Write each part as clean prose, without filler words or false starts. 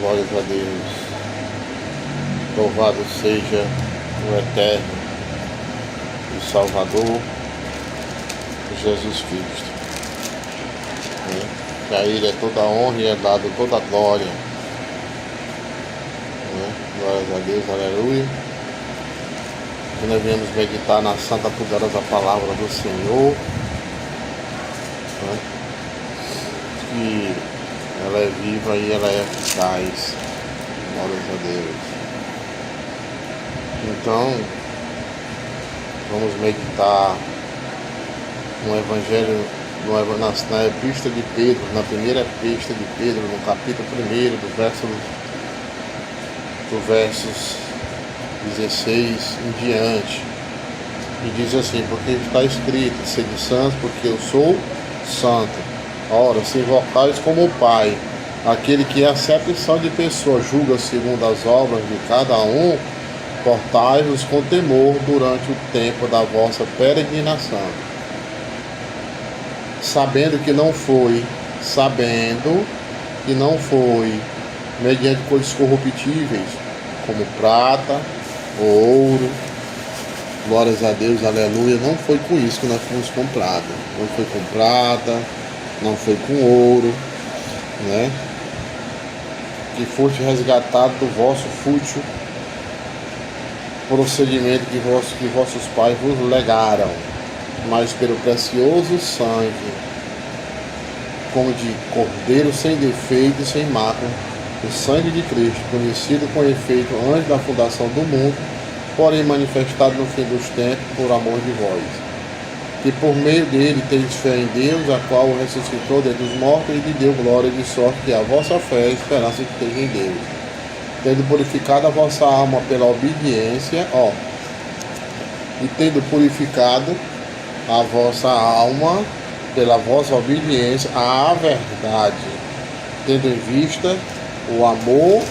Glórias a Deus. Louvado seja o Eterno e Salvador Jesus Cristo. Que a Ele é toda a honra e é dado toda a glória. Glórias a Deus, aleluia. Que nós viemos meditar na santa poderosa palavra do Senhor. Que ela é viva e ela é eficaz. Glórias a Deus. Então, vamos meditar no Evangelho, na Epístola de Pedro, na primeira Epístola de Pedro, no capítulo 1, do versos 16 em diante. E diz assim: porque está escrito, sede santos, porque eu sou santo. Ora, se invocais como o Pai, aquele que é a acepção de pessoas julga segundo as obras de cada um, portai-vos com temor durante o tempo da vossa peregrinação, sabendo que não foi mediante coisas corruptíveis, como prata ou ouro. Glórias a Deus, aleluia. Não foi com isso que nós fomos comprados. Não foi com prata, não foi com ouro, né? Que foste resgatado do vosso fútil procedimento que vossos pais vos legaram, mas pelo precioso sangue, como de cordeiro sem defeito e sem mácula, o sangue de Cristo, conhecido com efeito antes da fundação do mundo, porém manifestado no fim dos tempos por amor de vós, que por meio dele tendes fé em Deus, a qual o ressuscitou dentre os mortos e lhe deu glória, de sorte que a vossa fé e esperança esteja em Deus, tendo purificado a vossa alma pela obediência, e tendo purificado a vossa alma pela vossa obediência à verdade, tendo em vista o amor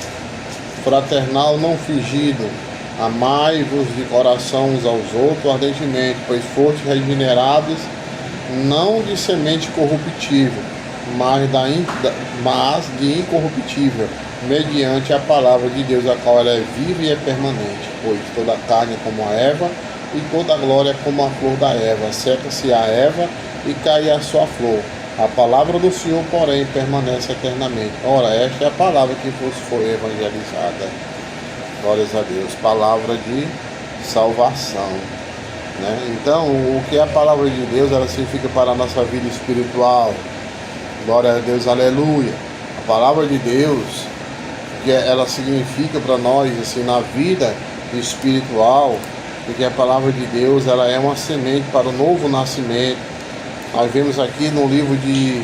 fraternal não fingido, amai-vos de coração uns aos outros ardentemente, pois fostes regenerados, não de semente corruptível, mas de incorruptível, mediante a palavra de Deus, a qual ela é viva e é permanente. Pois toda a carne é como a erva, e toda a glória é como a flor da erva. Seca-se a erva e cai a sua flor. A palavra do Senhor, porém, permanece eternamente. Ora, esta é a palavra que vos foi evangelizada. Glórias a Deus. Palavra de salvação, né? Então, o que é a palavra de Deus, ela significa para a nossa vida espiritual. Glória a Deus, aleluia. A palavra de Deus, que ela significa para nós, assim, na vida espiritual, porque a palavra de Deus, ela é uma semente para o novo nascimento. Nós vemos aqui no livro de...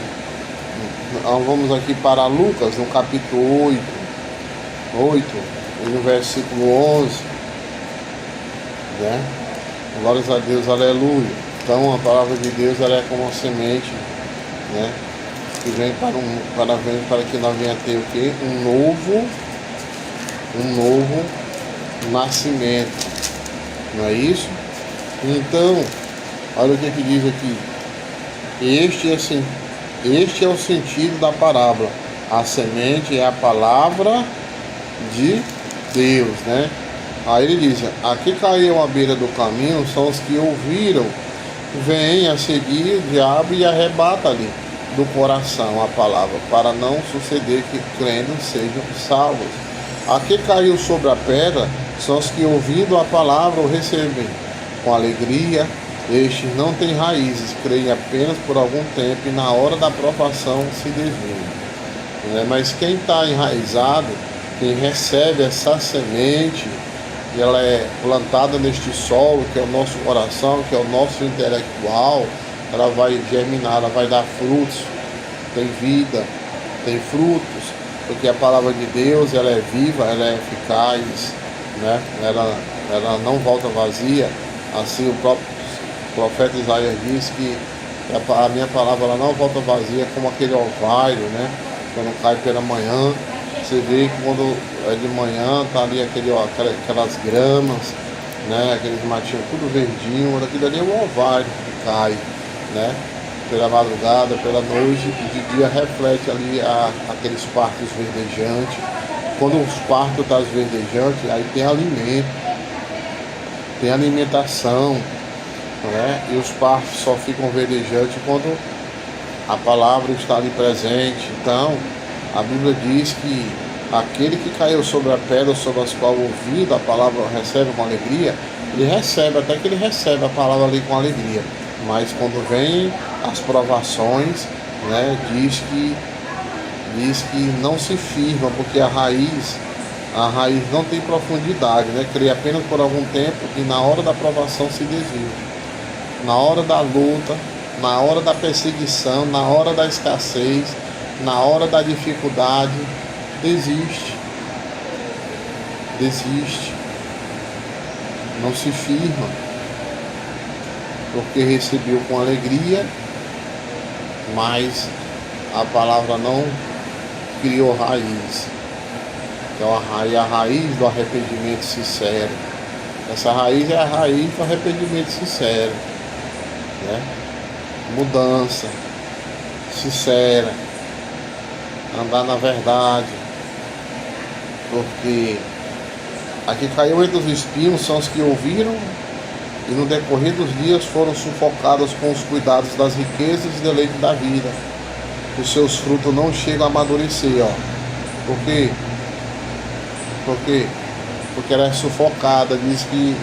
Vamos aqui para Lucas, no capítulo 8, no versículo 11, né? Glórias a Deus, aleluia. Então a palavra de Deus, ela é como uma semente, né? Que vem para que nós venhamos a ter o quê? Um novo nascimento, não é isso? Então, olha o que diz aqui. Este é o sentido da parábola. A semente é a palavra de Deus, né? Aí ele diz: aqui caiu à beira do caminho são os que ouviram, vêm a seguir o diabo e arrebata-lhe do coração a palavra, para não suceder que crendo sejam salvos. Aqui caiu sobre a pedra são os que ouvindo a palavra o recebem com alegria. Estes não têm raízes, creem apenas por algum tempo e na hora da provação se desviam. Mas quem está enraizado, quem recebe essa semente, e ela é plantada neste solo, que é o nosso coração, que é o nosso intelectual, ela vai germinar, ela vai dar frutos, tem vida, tem frutos, porque a palavra de Deus, ela é viva, ela é eficaz, né? Ela não volta vazia. Assim o próprio profeta Isaías diz que a minha palavra, ela não volta vazia, como aquele orvalho, né? Quando cai pela manhã, você vê que quando é de manhã, tá ali aquelas gramas, né? Aqueles matinhos tudo verdinho, aquilo ali é um orvalho que cai, né? Pela madrugada, pela noite, e de dia reflete ali aqueles parques verdejantes, Quando os partos estão verdejantes, aí tem alimento, tem alimentação, né? E os partos só ficam verdejantes quando a palavra está ali presente. Então, a Bíblia diz que aquele que caiu sobre a pedra, sobre as quais ouvindo a palavra recebe com alegria, ele recebe, até que ele recebe a palavra ali com alegria. Mas quando vem as provações, né, diz que não se firma, porque a raiz não tem profundidade, né? Cria apenas por algum tempo e na hora da provação se desvia. Na hora da luta, na hora da perseguição, na hora da escassez, na hora da dificuldade, desiste, não se firma, porque recebeu com alegria, mas a palavra não criou raiz. Então a raiz do arrependimento sincero. Essa raiz é a raiz do arrependimento sincero, né? Mudança sincera, andar na verdade, porque aqui caiu entre os espinhos são os que ouviram e no decorrer dos dias foram sufocados com os cuidados das riquezas e deleite da vida. Os seus frutos não chegam a amadurecer, ó. Por quê? Porque ela é sufocada, diz que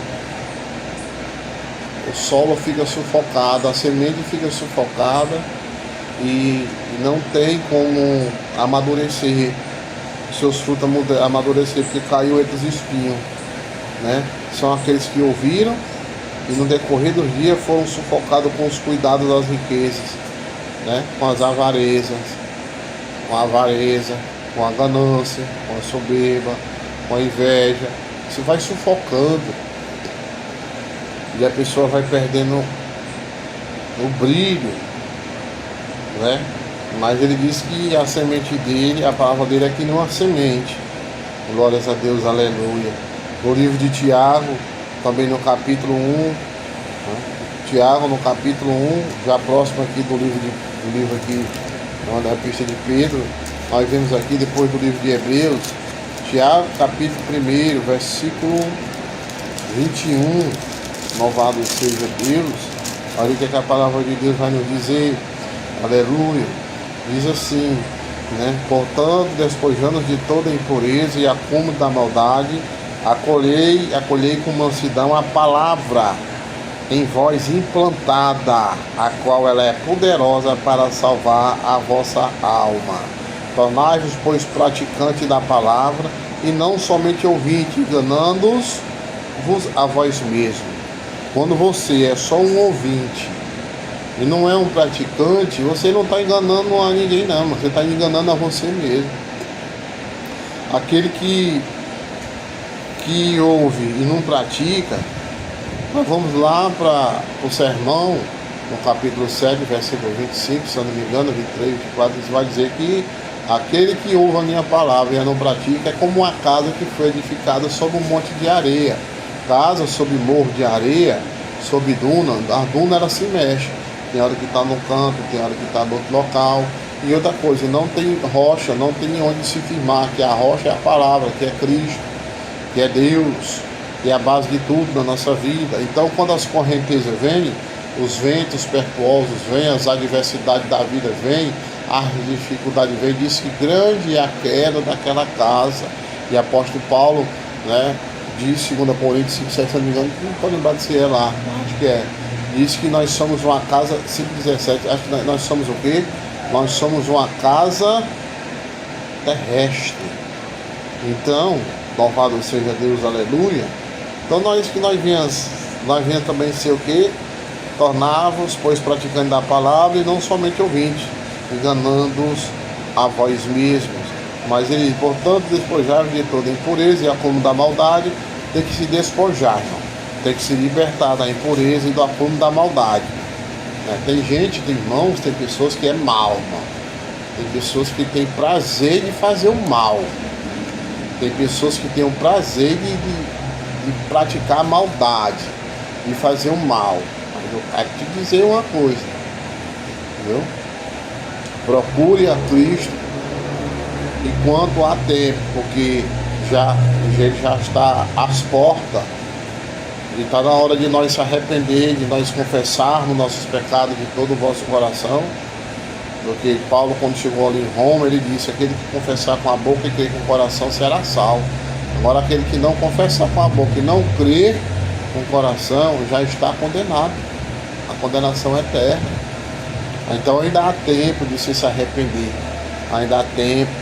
o solo fica sufocado, a semente fica sufocada e não tem como amadurecer, seus frutos amadurecer, porque caiu entre os espinhos, né? São aqueles que ouviram e no decorrer dos dias foram sufocados com os cuidados das riquezas, né? Com as avarezas, com a ganância, com a soberba, com a inveja. Isso vai sufocando e a pessoa vai perdendo o brilho, né? Mas ele diz que a semente dele, a palavra dele é que não é uma semente. Glórias a Deus, aleluia. No livro de Tiago, também no capítulo 1, né? Tiago no capítulo 1, já próximo aqui do livro aqui, da epístola de Pedro, nós vemos aqui depois do livro de Hebreus, Tiago capítulo 1, versículo 21, louvado seja Deus. Olha o que a palavra de Deus vai nos dizer, aleluia. Diz assim, né? Portanto, despojando de toda impureza e acúmulo da maldade, acolhei com mansidão a palavra em vós implantada, a qual ela é poderosa para salvar a vossa alma. Tornai-vos, pois, praticante da palavra, e não somente ouvinte, enganando-vos a vós mesmos. Quando você é só um ouvinte e não é um praticante, você não está enganando a ninguém não, você está enganando a você mesmo. Aquele que ouve e não pratica, nós vamos lá para o sermão, no capítulo 7, versículo 25, se eu não me engano, 23, 24, vai dizer que aquele que ouve a minha palavra e não pratica é como uma casa que foi edificada sobre um monte de areia. Casa sobre morro de areia, sobre duna, a duna ela se mexe. Tem hora que está no canto, tem hora que está no outro local. E outra coisa, não tem rocha, não tem onde se firmar, que a rocha é a palavra, que é Cristo, que é Deus, que é a base de tudo na nossa vida. Então, quando as correntezas vêm, os ventos pertuosos vêm, as adversidades da vida vêm, a dificuldade vem, diz que grande é a queda daquela casa. E apóstolo Paulo, né, diz, 2 Coríntios 5, 7, se não me engano, não estou lembrado se é lá, acho que é. Diz que nós somos uma casa, 5,17, acho que nós somos o quê? Nós somos uma casa terrestre. Então, louvado seja Deus, aleluia. Então nós venhamos também ser o quê? Tornar-vos, pois, praticantes da palavra e não somente ouvintes, enganando-os a vós mesmos. Mas ele, portanto, despojar-vos de toda impureza e acúmulo da maldade, tem que se despojar, irmão. Tem que se libertar da impureza e do acúmulo da maldade. Tem gente, tem irmãos, tem pessoas que é mal, irmão. Tem pessoas que têm prazer de fazer o mal. Tem pessoas que têm o prazer de praticar a maldade, de fazer o mal. Mas eu quero te dizer uma coisa, entendeu? Procure a Cristo, enquanto há tempo, porque ele já está às portas. E está na hora de nós se arrepender, de nós confessarmos nossos pecados de todo o vosso coração. Porque Paulo, quando chegou ali em Roma, ele disse: aquele que confessar com a boca e crer com o coração será salvo. Agora, aquele que não confessar com a boca e não crer com o coração já está condenado. A condenação é eterna. Então ainda há tempo de você se arrepender. Ainda há tempo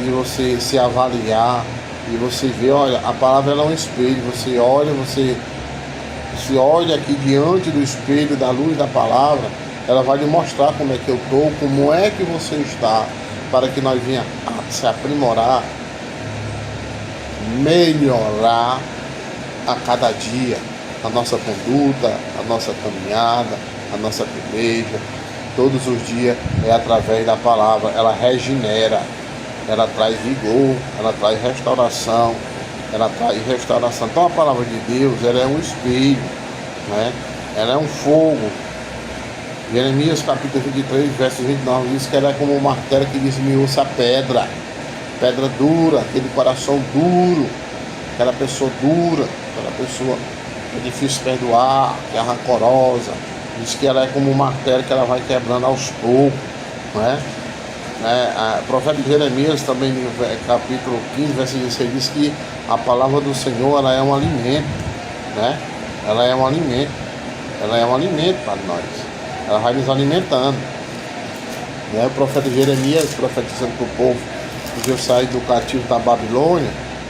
de você se avaliar. E você vê, olha, a palavra é um espelho. Você se olha aqui diante do espelho, da luz da palavra. Ela vai lhe mostrar como é que eu estou, como é que você está, para que nós venhamos se aprimorar, melhorar a cada dia a nossa conduta, a nossa caminhada, a nossa peleja. Todos os dias é através da palavra. Ela regenera, ela traz vigor, ela traz restauração, Então a palavra de Deus, ela é um espelho, né? Ela é um fogo. Jeremias capítulo 23, verso 29 diz que ela é como um martelo que desmiuça a pedra dura, aquele coração duro, aquela pessoa dura, aquela pessoa que é difícil perdoar, que é rancorosa. Diz que ela é como um martelo que ela vai quebrando aos poucos, né? O profeta Jeremias também, no capítulo 15, verso 16, diz que a palavra do Senhor, ela é um alimento, né? Ela é um alimento para nós. Ela vai nos alimentando, né? O profeta Jeremias, profetizando para o povo que eu saí do cativo da Babilônia,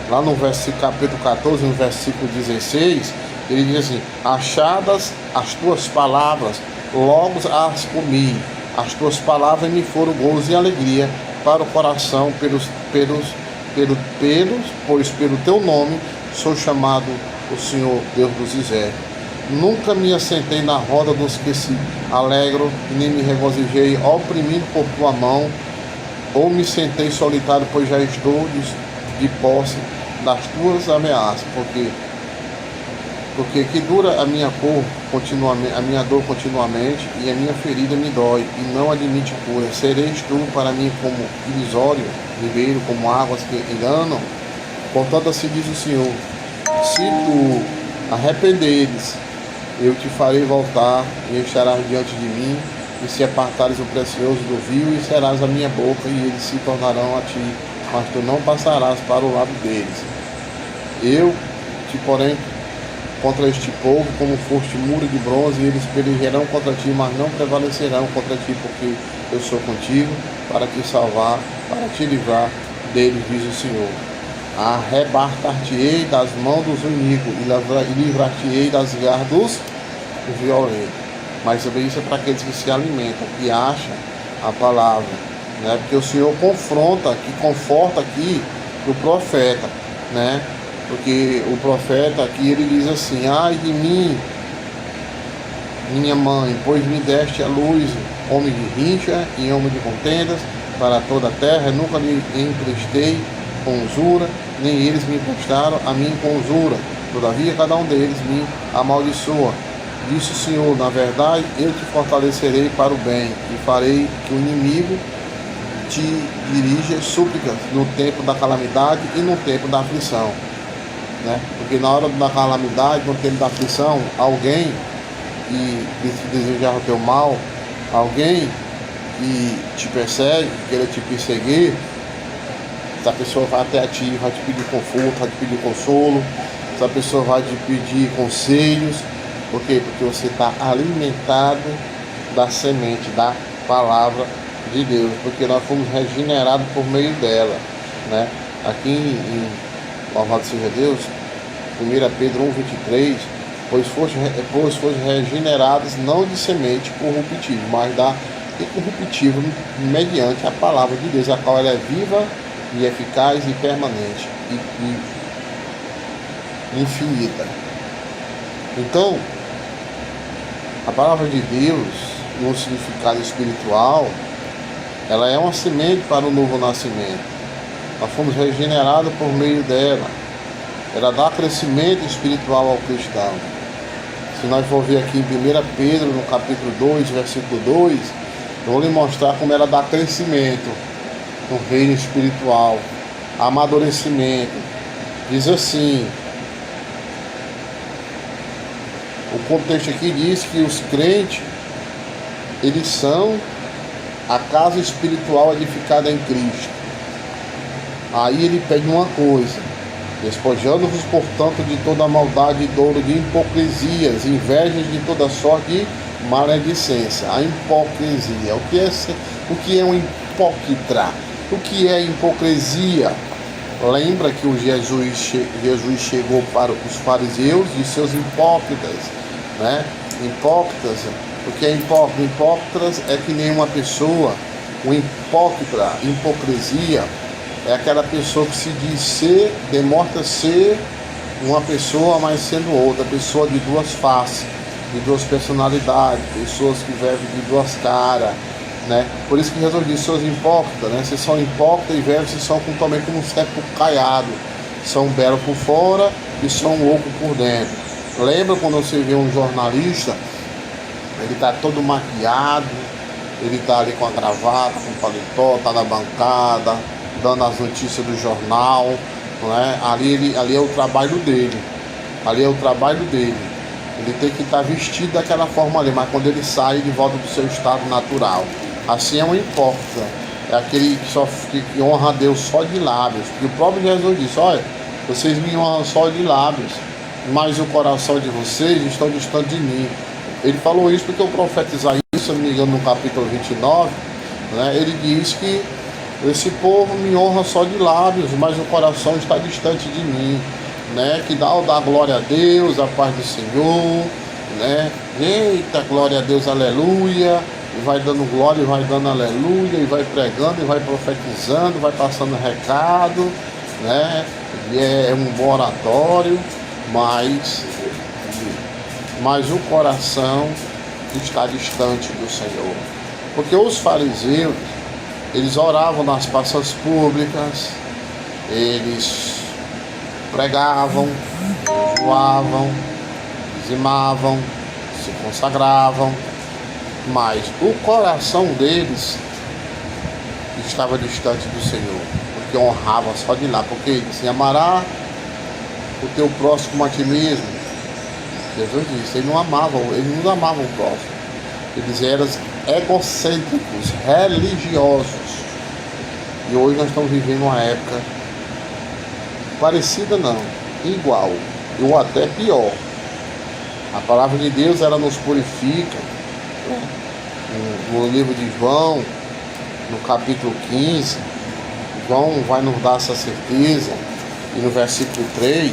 lá no capítulo 14, no versículo 16, ele diz assim: achadas as tuas palavras, logo as comi, as tuas palavras me foram gozo e alegria para o coração, pois pelo teu nome sou chamado o Senhor Deus dos exércitos. Nunca me assentei na roda dos que se alegram, nem me regozijei oprimido por tua mão, ou me sentei solitário, pois já estou de posse das tuas ameaças. Porque que dura a minha dor continuamente, e a minha ferida me dói, e não admite cura. Sereis tu para mim como irisório, ribeiro, como águas que enganam? Portanto, assim diz o Senhor: se tu arrependeres, eu te farei voltar, e estarás diante de mim, e se apartares o precioso do vil, e serás a minha boca, e eles se tornarão a ti, mas tu não passarás para o lado deles. Eu te porém contra este povo, como foste muro de bronze, e eles pelejarão contra ti, mas não prevalecerão contra ti, porque eu sou contigo, para te salvar, para te livrar deles, diz o Senhor. Arrebatar-te-ei das mãos dos iníquos, e livrar-te-ei das garras dos violentos. Mas também isso é para aqueles que se alimentam, que acham a palavra, né? Porque o Senhor conforta aqui o profeta, né? Porque o profeta aqui, ele diz assim: ai de mim, minha mãe, pois me deste a luz, homem de rincha e homem de contendas para toda a terra. Nunca lhe emprestei com usura, nem eles me emprestaram a mim com usura. Todavia cada um deles me amaldiçoa. Disse o Senhor: na verdade eu te fortalecerei para o bem, e farei que o inimigo te dirija súplicas no tempo da calamidade e no tempo da aflição, né? Porque na hora da calamidade, no tempo da aflição, alguém que desejar o teu mal, alguém que te persegue, que queira te perseguir, essa pessoa vai até a ti, vai te pedir conforto, vai te pedir consolo, essa pessoa vai te pedir conselhos. Por quê? Porque você está alimentado da semente, da palavra de Deus, porque nós fomos regenerados por meio dela, né? Aqui em Louvado seja Deus, 1 Pedro 1,23, pois foste regenerados não de semente corruptível, mas da incorruptível, mediante a palavra de Deus, a qual ela é viva e eficaz e permanente e infinita. Então, a palavra de Deus, no significado espiritual, ela é uma semente para o novo nascimento. Nós fomos regenerados por meio dela. Ela dá crescimento espiritual ao cristão. Se nós for ver aqui em 1 Pedro, no capítulo 2, versículo 2, eu vou lhe mostrar como ela dá crescimento. no reino espiritual. Amadurecimento. Diz assim, o contexto aqui diz que os crentes, eles são a casa espiritual edificada em Cristo. Aí ele pede uma coisa: despojando-vos, portanto, de toda maldade e dolo, de hipocrisias, invejas de toda sorte de maledicência. A hipocrisia. O que é um hipócrita? O que é hipocrisia? Lembra que Jesus chegou para os fariseus e seus hipócritas, né? Hipócritas. O que é hipócrita? Hipócritas é que nenhuma pessoa. O hipócrita, hipocrisia, é aquela pessoa que se diz ser, demonstra ser uma pessoa, mas sendo outra, pessoa de duas faces, de duas personalidades, pessoas que vivem de duas caras, né? Por isso que Jesus disse, seus hipócritas, né? Vocês são hipócritas e velhos, vocês são também como um sepulcro caiado, são belos por fora e são loucos por dentro. Lembra quando você vê um jornalista, ele está todo maquiado, ele está ali com a gravata, com o paletó, está na bancada, dando as notícias do jornal, né? Ali é o trabalho dele. Ali é o trabalho dele. Ele tem que estar vestido daquela forma ali, mas quando ele sai, ele volta do seu estado natural. Assim é um hipócrita. É aquele que honra a Deus só de lábios. Porque o próprio Jesus disse, olha, vocês me honram só de lábios, mas o coração de vocês está distante de mim. Ele falou isso porque o profeta Isaías, se não me engano, no capítulo 29, né, ele diz que esse povo me honra só de lábios, mas o coração está distante de mim, né? Que dá glória a Deus, a paz do Senhor, né? Eita, glória a Deus, aleluia. E vai dando glória, e vai dando aleluia, e vai pregando, e vai profetizando, vai passando recado, né? E é um bom oratório, mas o coração está distante do Senhor. Porque os fariseus, eles oravam nas praças públicas, eles pregavam, jejuavam, dizimavam, se consagravam, mas o coração deles estava distante do Senhor, porque honrava só de lá, porque ele disse, amará o teu próximo como a ti mesmo. Jesus disse, eles não amavam o próximo, eles eram egocêntricos, religiosos. E hoje nós estamos vivendo uma época parecida, não, igual, ou até pior. A palavra de Deus, ela nos purifica. No livro de João, no capítulo 15, João vai nos dar essa certeza. E no versículo 3,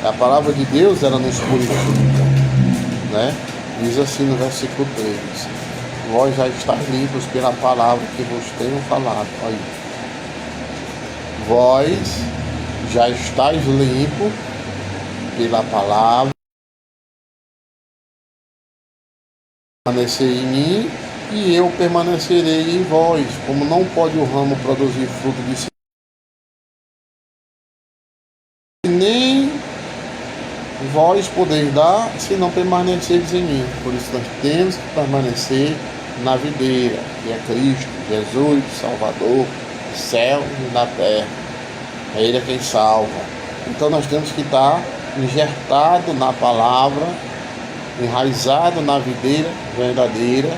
a palavra de Deus, ela nos purifica, né? Diz assim no versículo 3, vós já estáis limpos pela palavra que vos tenho falado. Aí, vós já estáis limpos pela palavra, permanecer em mim e eu permanecerei em vós. Como não pode o ramo produzir fruto de si, nem vós podeis dar se não permaneceres em mim. Por isso nós temos que permanecer na videira, que é Cristo, Jesus, Salvador, do céu e da terra. É Ele quem salva. Então nós temos que estar injertado na palavra, enraizado na videira verdadeira,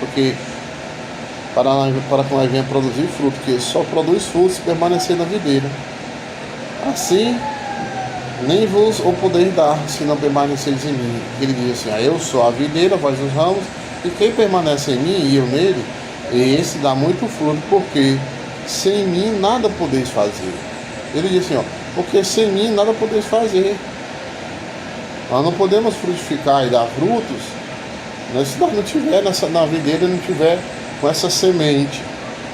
porque para que nós venhamos produzir fruto, porque só produz fruto se permanecer na videira. Assim, nem vos o podeis dar, se não permaneceis em mim. Ele diz assim, eu sou a videira, vós os ramos, e quem permanece em mim e eu nele, esse dá muito fruto, porque sem mim nada podeis fazer. Ele diz assim, porque sem mim nada podeis fazer. Nós não podemos frutificar e dar frutos, né, se nós não tiver na videira, não tiver com essa semente.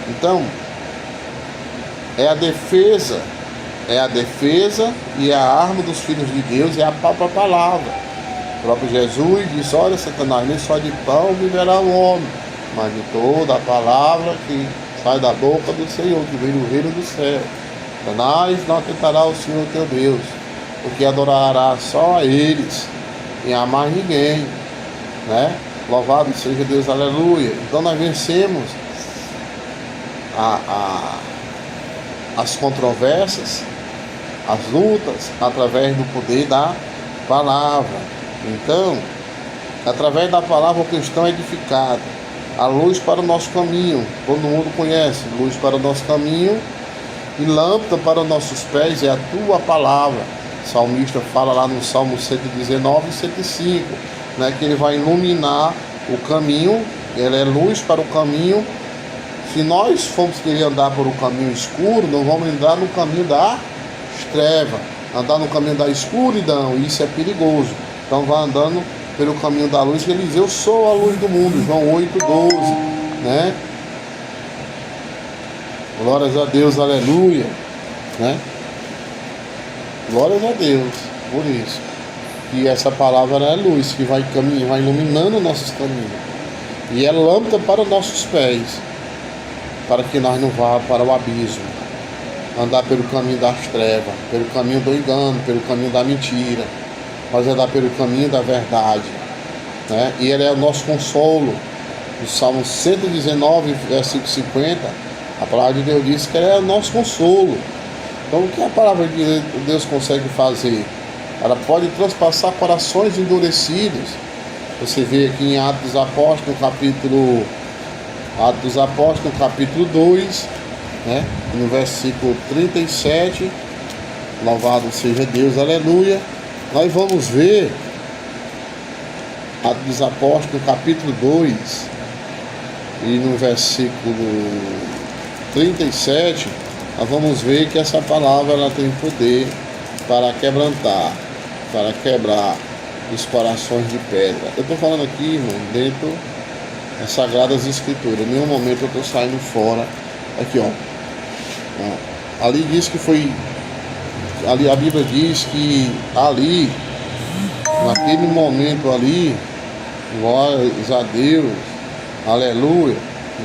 Então, é a defesa e a arma dos filhos de Deus, é a própria palavra. O próprio Jesus disse, olha, Satanás, nem só de pão viverá o homem, mas de toda a palavra que sai da boca do Senhor, que vem do reino do céu. Satanás não tentará o Senhor teu Deus, porque adorará só a eles e a mais ninguém, né? Louvado seja Deus, aleluia. Então nós vencemos a as controvérsias, as lutas, através do poder da palavra. Então, através da palavra o cristão é edificado. A luz para o nosso caminho, todo mundo conhece, luz para o nosso caminho e lâmpada para os nossos pés é a tua palavra. O salmista fala lá no Salmo 119 e 105, né, que ele vai iluminar o caminho, ele é luz para o caminho. Se nós formos querer andar por um caminho escuro, nós vamos andar no caminho da treva, andar no caminho da escuridão, e isso é perigoso. Então vai andando pelo caminho da luz, que ele diz, eu sou a luz do mundo, João 8,12, né? Glórias a Deus, aleluia, né? Glórias a Deus, por isso. E essa palavra é luz, que vai caminhando, vai iluminando nossos caminhos. E é lâmpada para os nossos pés, para que nós não vá para o abismo, andar pelo caminho das trevas, pelo caminho do engano, pelo caminho da mentira, mas andar pelo caminho da verdade, né? E ele é o nosso consolo. No Salmo 119, versículo 50, a palavra de Deus diz que ele é o nosso consolo. Então o que a palavra de Deus consegue fazer? Ela pode transpassar corações endurecidos. Você vê aqui em Atos dos Apóstolos, capítulo 2, né? No versículo 37, louvado seja Deus, aleluia. Nós vamos ver Atos dos Apóstolos, capítulo 2, e no versículo 37, nós vamos ver que essa palavra ela tem poder para quebrantar, para quebrar os corações de pedra. Eu estou falando aqui, irmão, dentro das Sagradas Escrituras. Em nenhum momento eu estou saindo fora. Aqui, ó. Ali diz que foi. Ali a Bíblia diz que ali, naquele momento ali, glórias a Deus, aleluia,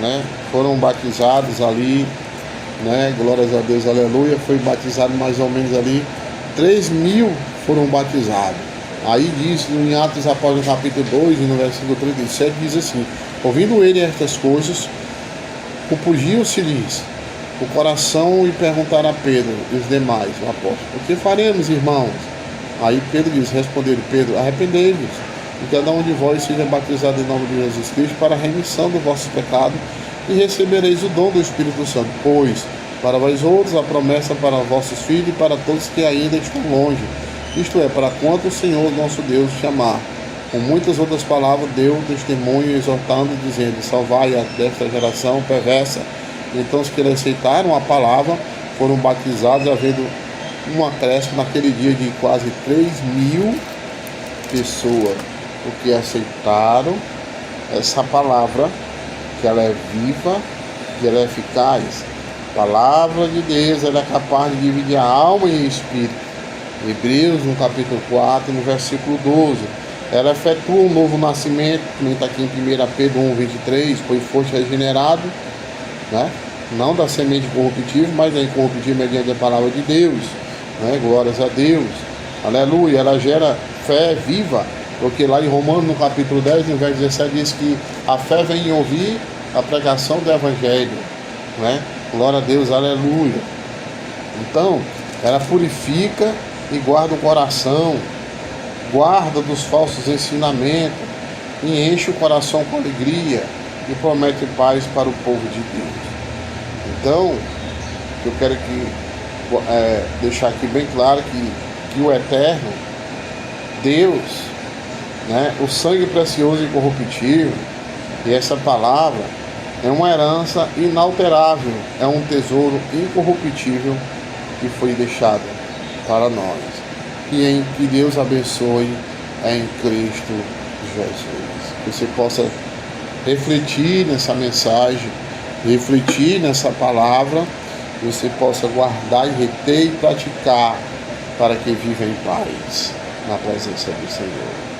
né? Foram batizados ali, né? Glórias a Deus, aleluia. Foi batizado mais ou menos ali 3.000 foram batizados. Aí diz em Atos dos Apóstolos, capítulo 2, no versículo 37, diz assim: ouvindo ele estas coisas, compungiu-se-lhes o coração e perguntaram a Pedro e os demais, o apóstolo: o que faremos, irmãos? Aí Pedro diz, responderam: Pedro, arrependei-vos, e cada um de vós seja batizado em nome de Jesus Cristo para a remissão do vosso pecado, e recebereis o dom do Espírito Santo, pois para vós outros a promessa para vossos filhos e para todos que ainda estão longe, isto é, para quanto o Senhor nosso Deus chamar. Com muitas outras palavras deu testemunho, exortando, dizendo: salvai a desta geração perversa. Então os que aceitaram a palavra foram batizados, havendo um acréscimo naquele dia de quase 3.000 pessoas, porque aceitaram essa palavra, que ela é viva, que ela é eficaz. A palavra de Deus, ela é capaz de dividir a alma e o espírito. Hebreus, no capítulo 4, no versículo 12. Ela efetua um novo nascimento, como está aqui em 1 Pedro 1,23, pois foste regenerado, né? Não da semente corruptível, mas da incorruptível mediante a palavra de Deus, né? Glórias a Deus, aleluia. Ela gera fé viva, porque lá em Romanos, no capítulo 10, no verso 17, diz que a fé vem em ouvir a pregação do Evangelho, né? Glória a Deus, aleluia. Então, ela purifica e guarda o coração, guarda dos falsos ensinamentos, e enche o coração com alegria, e promete paz para o povo de Deus. Então, eu quero deixar aqui bem claro que o Eterno, Deus, né, o sangue precioso e incorruptível, e essa palavra é uma herança inalterável, é um tesouro incorruptível que foi deixado para nós. E que Deus abençoe em Cristo Jesus. Que você possa refletir nessa mensagem, refletir nessa palavra, que você possa guardar e reter e praticar, para que viva em paz na presença do Senhor.